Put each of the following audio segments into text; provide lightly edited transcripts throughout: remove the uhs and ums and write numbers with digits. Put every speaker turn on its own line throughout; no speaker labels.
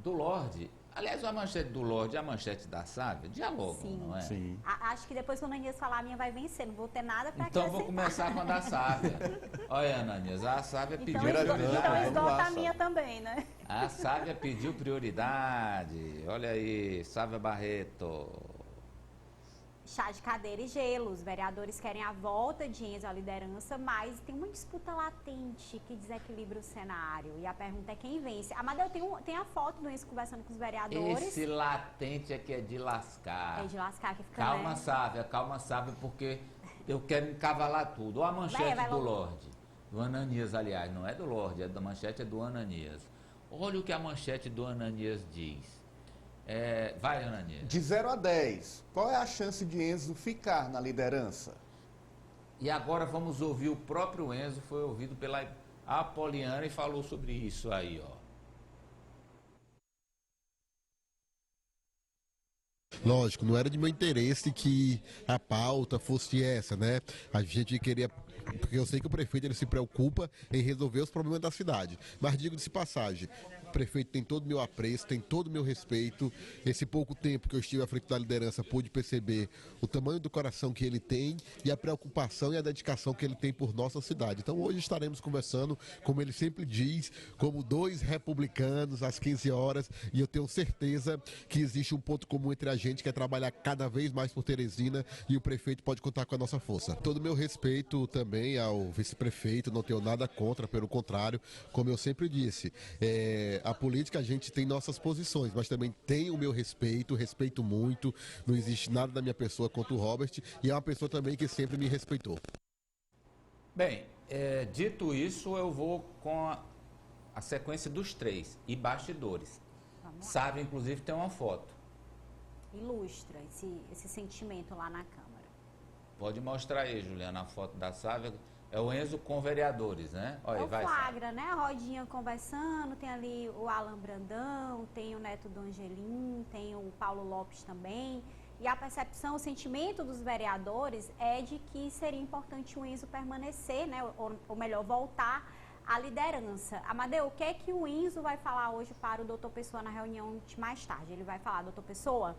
do Lorde, aliás, a manchete do Lorde e a manchete da Sávia dialogam,
Sim.
não é?
Sim. Acho que depois que o Ananias falar, a minha vai vencer, não vou ter nada para
Então vou começar com a da Sávia. Olha, Ananias, a Sávia pediu prioridade.
Então esgota a minha também, né?
A Sávia pediu prioridade. Olha aí, Sávia Barreto.
Chá de cadeira e gelo. Os vereadores querem a volta de Enzo à liderança, mas tem uma disputa latente que desequilibra o cenário. E a pergunta é quem vence. Amadeu, tem a foto do Enzo conversando com os vereadores.
Esse latente é que é de lascar.
É de lascar que fica...
Calma, Sávia, porque eu quero encavalar tudo. Olha a manchete do Lorde. Do Ananias, aliás, não é do Lorde, é da manchete, é do Ananias. Olha o que a manchete do Ananias diz. Vai, Ananias.
De 0 a 10, qual é a chance de Enzo ficar na liderança?
E agora vamos ouvir o próprio Enzo, foi ouvido pela Apoliana e falou sobre isso aí, ó.
Lógico, não era de meu interesse que a pauta fosse essa, né? A gente queria... Porque eu sei que o prefeito ele se preocupa em resolver os problemas da cidade. Mas digo-se passagem, o prefeito tem todo o meu apreço, tem todo o meu respeito. Esse pouco tempo que eu estive à frente da liderança, pude perceber o tamanho do coração que ele tem e a preocupação e a dedicação que ele tem por nossa cidade. Então hoje estaremos conversando, como ele sempre diz, como dois republicanos às 15 horas. E eu tenho certeza que existe um ponto comum entre a gente, que é trabalhar cada vez mais por Teresina, e o prefeito pode contar com a nossa força. Todo o meu respeito também ao vice-prefeito, não tenho nada contra, pelo contrário, como eu sempre disse, a política a gente tem nossas posições, mas também tem o meu respeito muito, não existe nada da minha pessoa contra o Robert, e é uma pessoa também que sempre me respeitou.
Bem, dito isso, eu vou com a sequência dos três e bastidores. Sávia, inclusive, tem uma foto.
Ilustra esse sentimento lá na Câmara.
Pode mostrar aí, Juliana, a foto da Sávia. É o Enzo com vereadores, né? Olha,
vai, flagra, né? A rodinha conversando, tem ali o Alan Brandão, tem o neto do Angelim, tem o Paulo Lopes também. E a percepção, o sentimento dos vereadores é de que seria importante o Enzo permanecer, né? Ou melhor, voltar à liderança. Amadeu, o que é que o Enzo vai falar hoje para o doutor Pessoa na reunião de mais tarde? Ele vai falar, doutor Pessoa,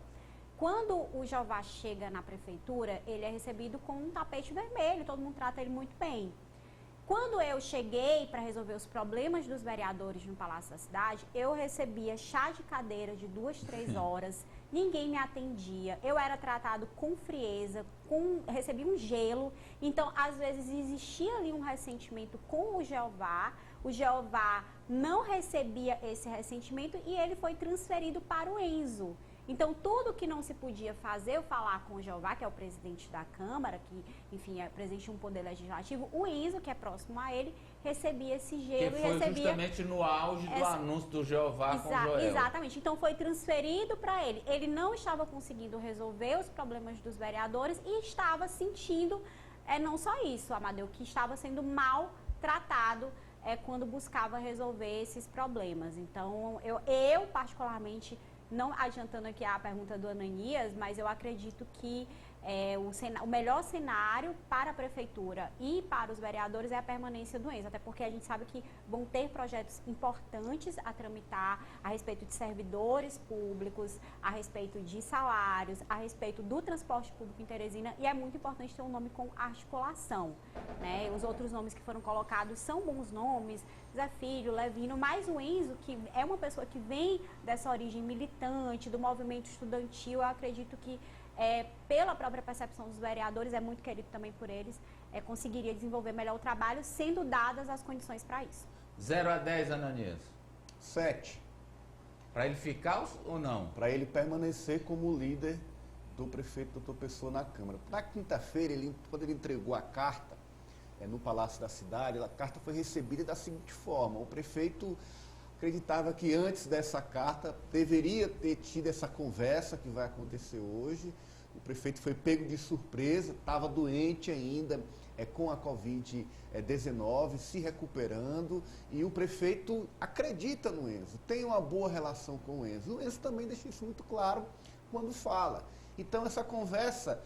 quando o Jeová chega na prefeitura, ele é recebido com um tapete vermelho, todo mundo trata ele muito bem. Quando eu cheguei para resolver os problemas dos vereadores no Palácio da Cidade, eu recebia chá de cadeira de 2, 3 horas, ninguém me atendia, eu era tratado com frieza, recebia um gelo, então às vezes existia ali um ressentimento com o Jeová não recebia esse ressentimento e ele foi transferido para o Enzo. Então, tudo que não se podia fazer, eu falar com o Jeová, que é o presidente da Câmara, que, enfim, é presidente de um poder legislativo, o Enzo, que é próximo a ele, recebia esse gelo
e recebia... justamente no auge do anúncio do Jeová com o Joel.
Exatamente. Então, foi transferido para ele. Ele não estava conseguindo resolver os problemas dos vereadores e estava sentindo, não só isso, Amadeu, que estava sendo mal tratado quando buscava resolver esses problemas. Então, eu particularmente... Não adiantando aqui a pergunta do Ananias, mas eu acredito que o melhor cenário para a prefeitura e para os vereadores é a permanência do Enzo, até porque a gente sabe que vão ter projetos importantes a tramitar a respeito de servidores públicos, a respeito de salários, a respeito do transporte público em Teresina, e é muito importante ter um nome com articulação, né? Os outros nomes que foram colocados são bons nomes, Zé Filho, Levino, mas o Enzo, que é uma pessoa que vem dessa origem militante, do movimento estudantil, eu acredito que pela própria percepção dos vereadores, é muito querido também por eles, conseguiria desenvolver melhor o trabalho, sendo dadas as condições para isso.
0 a 10, Ananias?
7.
Para ele ficar ou não?
Para ele permanecer como líder do prefeito doutor Pessoa na Câmara. Na quinta-feira, quando ele entregou a carta no Palácio da Cidade, a carta foi recebida da seguinte forma: o prefeito acreditava que antes dessa carta deveria ter tido essa conversa que vai acontecer hoje. O prefeito foi pego de surpresa, estava doente ainda com a Covid-19, se recuperando, e o prefeito acredita no Enzo, tem uma boa relação com o Enzo. O Enzo também deixa isso muito claro quando fala. Então essa conversa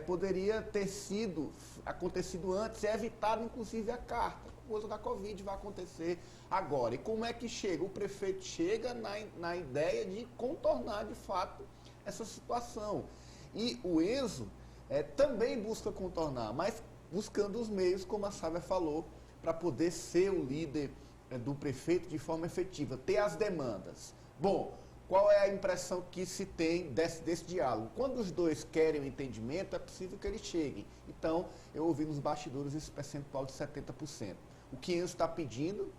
poderia ter acontecido antes e evitado inclusive a carta. coisa da Covid vai acontecer agora. E como é que chega? O prefeito chega na ideia de contornar, de fato, essa situação. E o Enzo também busca contornar, mas buscando os meios, como a Sávia falou, para poder ser o líder do prefeito de forma efetiva, ter as demandas. Bom, qual é a impressão que se tem desse diálogo? Quando os dois querem o entendimento, é possível que eles cheguem. Então, eu ouvi nos bastidores esse percentual de 70%. O que Enzo está pedindo,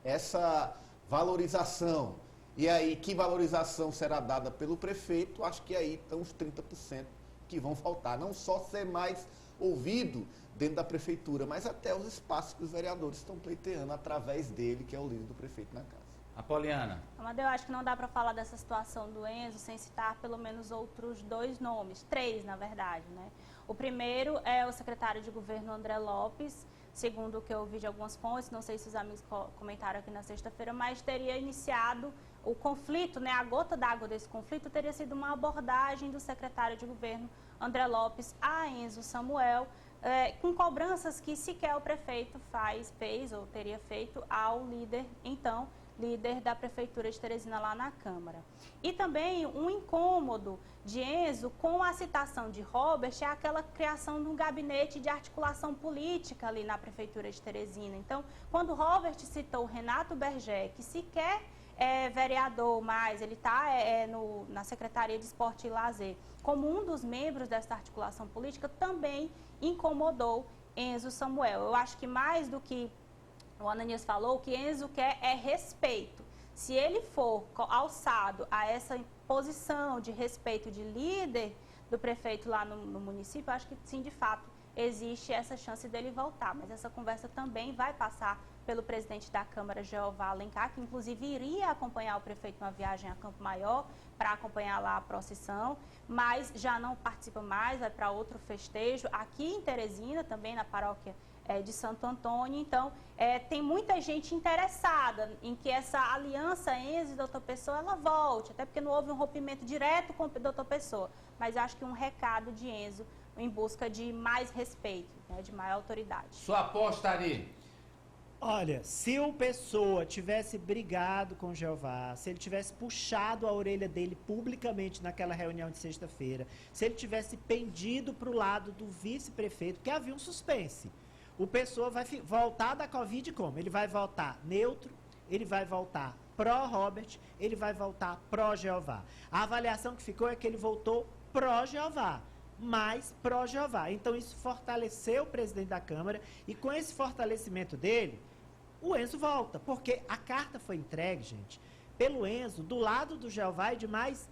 essa valorização. E aí, que valorização será dada pelo prefeito? Acho que aí estão os 30% que vão faltar. Não só ser mais ouvido dentro da prefeitura, mas até os espaços que os vereadores estão pleiteando através dele, que é o líder do prefeito na casa.
Apoliana.
Amadeu, eu acho que não dá para falar dessa situação do Enzo sem citar pelo menos outros 2 nomes, 3 na verdade, né? O primeiro é o secretário de governo André Lopes, segundo o que eu ouvi de algumas fontes, não sei se os amigos comentaram aqui na sexta-feira, mas teria iniciado o conflito, né? A gota d'água desse conflito teria sido uma abordagem do secretário de governo André Lopes a Enzo Samuel, com cobranças que sequer o prefeito fez ou teria feito ao líder, então, líder da Prefeitura de Teresina lá na Câmara. E também um incômodo de Enzo com a citação de Robert é aquela criação de um gabinete de articulação política ali na Prefeitura de Teresina. Então, quando Robert citou Renato Berger, que sequer é vereador mais, ele está na Secretaria de Esporte e Lazer, como um dos membros dessa articulação política, também incomodou Enzo Samuel. Eu acho que mais do que o Ananias falou, o que Enzo quer é respeito. Se ele for alçado a essa posição de respeito de líder do prefeito lá no município, eu acho que sim, de fato, existe essa chance dele voltar. Mas essa conversa também vai passar pelo presidente da Câmara, Jeová Alencar, que inclusive iria acompanhar o prefeito numa viagem a Campo Maior para acompanhar lá a procissão, mas já não participa mais, vai para outro festejo aqui em Teresina, também na paróquia de Santo Antônio. Então, tem muita gente interessada em que essa aliança Enzo e Doutor Pessoa ela volte, até porque não houve um rompimento direto com o Doutor Pessoa, mas acho que um recado de Enzo em busca de mais respeito, né, de maior autoridade.
Sua aposta, Ari?
Olha, se o Pessoa tivesse brigado com o Jeová, se ele tivesse puxado a orelha dele publicamente naquela reunião de sexta-feira, se ele tivesse pendido para o lado do vice-prefeito, porque havia um suspense. O Pessoa vai voltar da Covid como? Ele vai voltar neutro, ele vai voltar pró-Robert, ele vai voltar pró-Jeová. A avaliação que ficou é que ele voltou pró-Jeová, mas pró-Jeová. Então isso fortaleceu o presidente da Câmara e com esse fortalecimento dele, o Enzo volta. Porque a carta foi entregue, gente, pelo Enzo, do lado do Jeová e de mais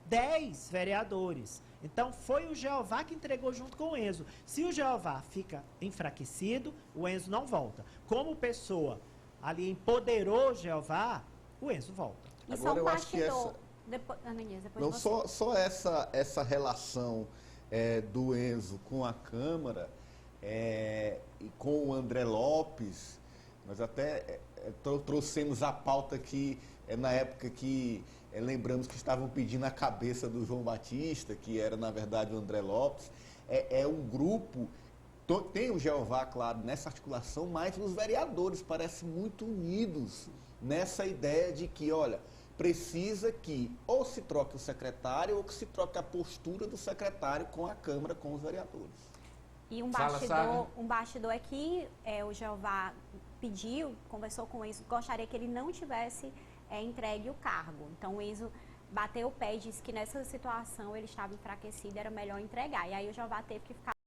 10 vereadores. Então, foi o Jeová que entregou junto com o Enzo. Se o Jeová fica enfraquecido, o Enzo não volta. Como Pessoa ali empoderou o Jeová, o Enzo volta.
E só um bastidor. Ananias, depois
não,
você.
só essa relação do Enzo com a Câmara e com o André Lopes, nós até trouxemos a pauta que na época que lembramos que estavam pedindo a cabeça do João Batista, que era, na verdade, o André Lopes. É um grupo, tem o Jeová, claro, nessa articulação, mas os vereadores parecem muito unidos nessa ideia de que, olha, precisa que ou se troque o secretário ou que se troque a postura do secretário com a Câmara, com os vereadores.
E um bastidor é que o Jeová pediu, conversou com o Enzo, gostaria que ele não tivesse entregue o cargo. Então o Enzo bateu o pé e disse que nessa situação ele estava enfraquecido, era melhor entregar. E aí o Jeová teve que ficar